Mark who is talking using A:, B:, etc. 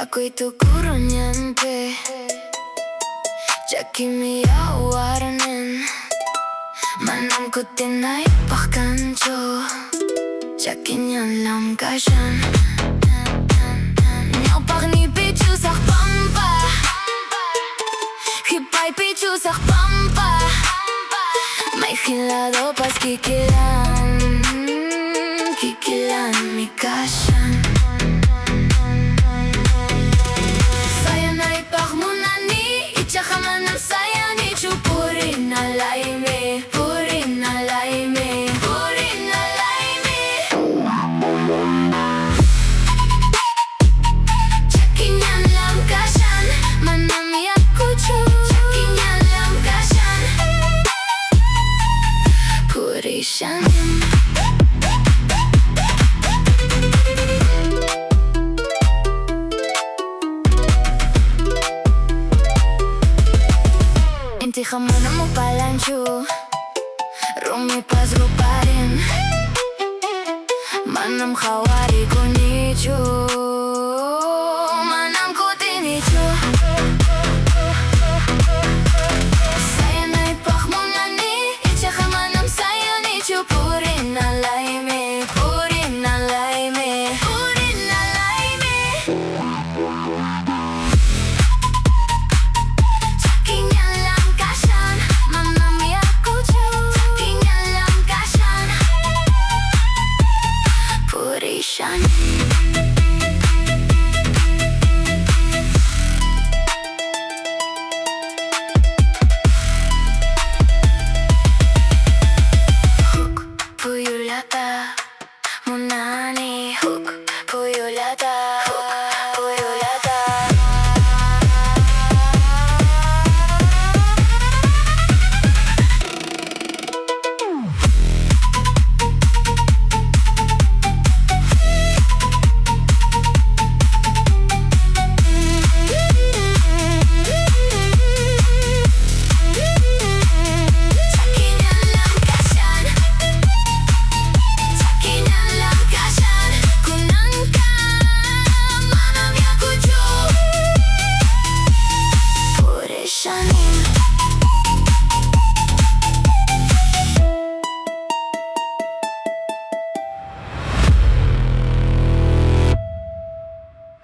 A: ako'y tukuro niyan pe Chaki miyawarnin Manam ko tinay pakancho Chaki Ñanllam Kashan Nyaw pak ni pichu sak pampa Hipay pichu sak pampa May hilado pas kikilan Kikilan mi Kashan Saya na ipak muna ni Ichaka manam saya ni Chupurin na laime Purin na laime Purin na laime Chaki Ñanllam Kashan Manam yakuchu Chaki Ñanllam Kashan Purishan Inti ka muna mo palancho Rumipas ruparin Manam khawari ko nicho Manam ko tinicho Saya na ipak muna ni Ichaka manam saya nicho Purin na laime Purin na laime Purin na laime Chaki Ñanllam Kashan Manam yakuchu Chaki Ñanllam Kashan Purishan